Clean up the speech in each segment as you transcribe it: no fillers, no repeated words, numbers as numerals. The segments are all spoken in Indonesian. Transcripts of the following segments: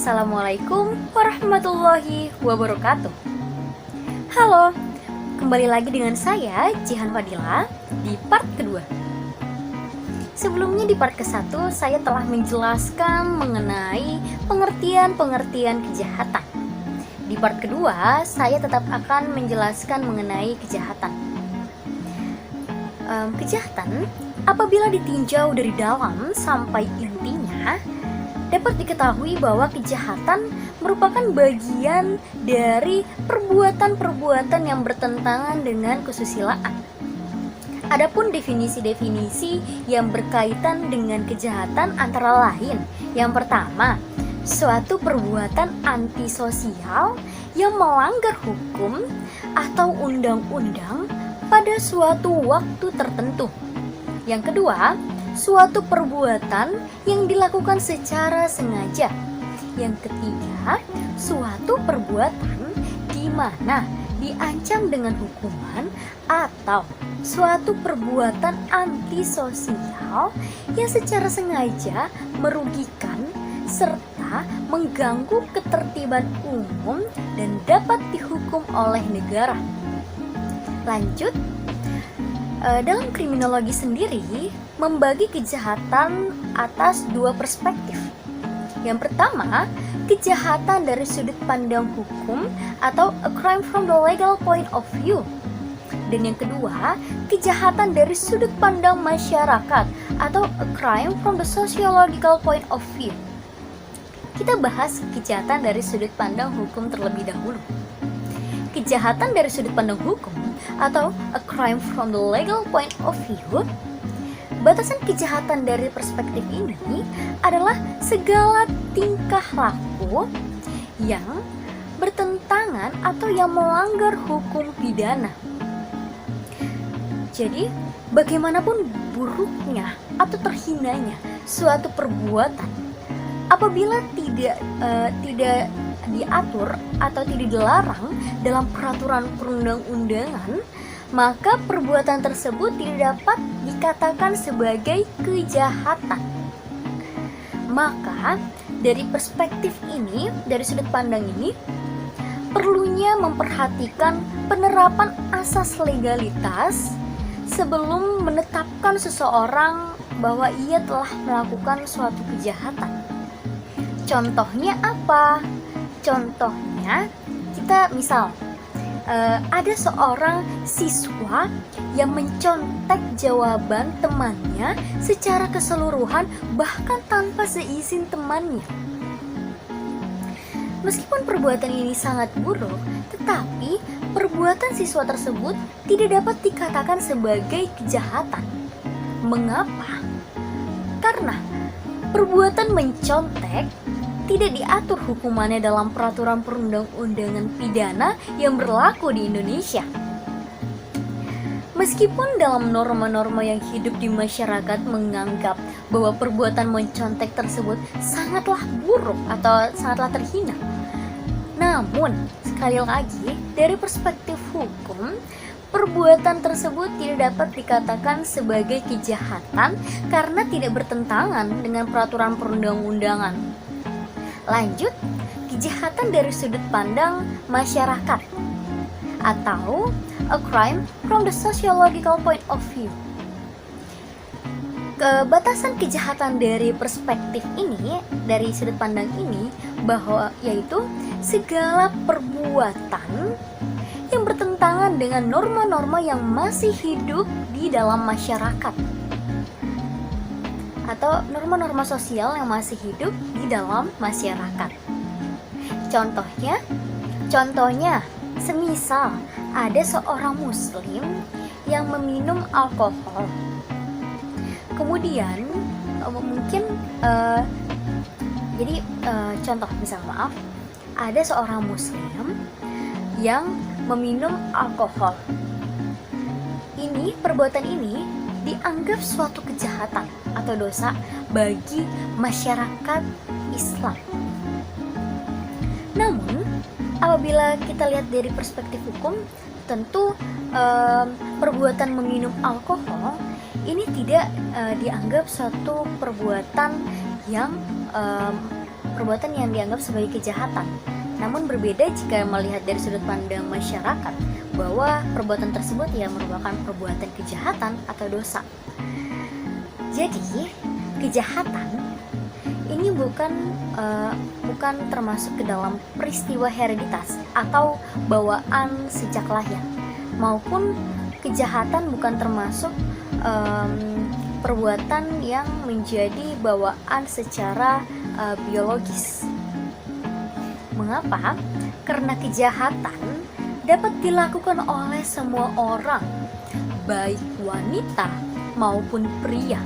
Assalamualaikum warahmatullahi wabarakatuh. Halo, kembali lagi dengan saya Jihan Fadila di part kedua. Sebelumnya di part ke-1 saya telah menjelaskan mengenai pengertian-pengertian kejahatan. Di part kedua saya tetap akan menjelaskan mengenai kejahatan. Kejahatan apabila ditinjau dari dalam sampai intinya, dapat diketahui bahwa kejahatan merupakan bagian dari perbuatan-perbuatan yang bertentangan dengan kesusilaan. Adapun definisi-definisi yang berkaitan dengan kejahatan antara lain, yang pertama, suatu perbuatan antisosial yang melanggar hukum atau undang-undang pada suatu waktu tertentu. Yang kedua, suatu perbuatan yang dilakukan secara sengaja. Yang ketiga, suatu perbuatan di mana diancam dengan hukuman atau suatu perbuatan antisosial yang secara sengaja merugikan serta mengganggu ketertiban umum dan dapat dihukum oleh negara. Lanjut, dalam kriminologi sendiri membagi kejahatan atas dua perspektif. Yang pertama, kejahatan dari sudut pandang hukum atau a crime from the legal point of view. Dan yang kedua, kejahatan dari sudut pandang masyarakat atau a crime from the sociological point of view. Kita bahas kejahatan dari sudut pandang hukum terlebih dahulu. Kejahatan dari sudut pandang hukum atau a crime from the legal point of view, batasan kejahatan dari perspektif ini adalah segala tingkah laku yang bertentangan atau yang melanggar hukum pidana. Jadi, bagaimanapun buruknya atau terhinanya suatu perbuatan, apabila tidak diatur atau tidak dilarang dalam peraturan perundang-undangan, maka perbuatan tersebut tidak dapat dikatakan sebagai kejahatan. Maka dari perspektif ini, dari sudut pandang ini, perlunya memperhatikan penerapan asas legalitas sebelum menetapkan seseorang bahwa ia telah melakukan suatu kejahatan. Contohnya apa? Contohnya, kita misal ada seorang siswa yang mencontek jawaban temannya secara keseluruhan bahkan tanpa seizin temannya. Meskipun perbuatan ini sangat buruk, tetapi perbuatan siswa tersebut tidak dapat dikatakan sebagai kejahatan. Mengapa? Karena perbuatan mencontek tidak diatur hukumannya dalam peraturan perundang-undangan pidana yang berlaku di Indonesia. Meskipun dalam norma-norma yang hidup di masyarakat menganggap bahwa perbuatan mencontek tersebut sangatlah buruk atau sangatlah terhina, namun sekali lagi dari perspektif hukum, perbuatan tersebut tidak dapat dikatakan sebagai kejahatan karena tidak bertentangan dengan peraturan perundang-undangan. Lanjut, kejahatan dari sudut pandang masyarakat atau a crime from the sociological point of view. Batasan kejahatan dari perspektif ini, dari sudut pandang ini, bahwa yaitu segala perbuatan yang bertentangan dengan norma-norma yang masih hidup di dalam masyarakat atau norma-norma sosial yang masih hidup di dalam masyarakat. Contohnya, semisal ada seorang muslim yang meminum alkohol. Kemudian ada seorang muslim yang meminum alkohol. Perbuatan ini dianggap suatu kejahatan atau dosa bagi masyarakat Islam. Namun, apabila kita lihat dari perspektif hukum, tentu perbuatan meminum alkohol ini tidak dianggap suatu perbuatan yang perbuatan yang dianggap sebagai kejahatan. Namun berbeda jika melihat dari sudut pandang masyarakat bahwa perbuatan tersebut ya merupakan perbuatan kejahatan atau dosa. Jadi, kejahatan ini bukan termasuk ke dalam peristiwa hereditas atau bawaan sejak lahir, maupun kejahatan bukan termasuk perbuatan yang menjadi bawaan secara biologis. Mengapa? Karena kejahatan dapat dilakukan oleh semua orang, baik wanita maupun pria,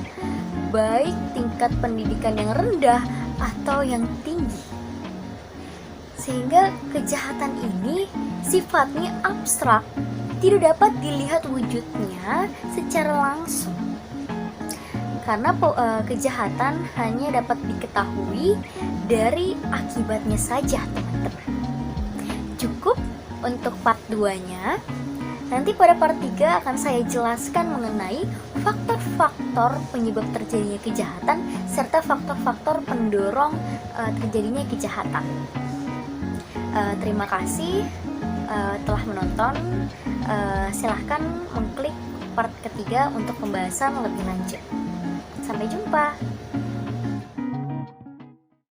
baik tingkat pendidikan yang rendah atau yang tinggi. Sehingga kejahatan ini sifatnya abstrak, tidak dapat dilihat wujudnya secara langsung. Karena kejahatan hanya dapat diketahui dari akibatnya saja, teman-teman. Cukup untuk part 2-nya. Nanti pada part 3 akan saya jelaskan mengenai faktor-faktor penyebab terjadinya kejahatan serta faktor-faktor pendorong terjadinya kejahatan. Terima kasih telah menonton. Silahkan mengklik part ketiga untuk pembahasan lebih lanjut. Sampai jumpa.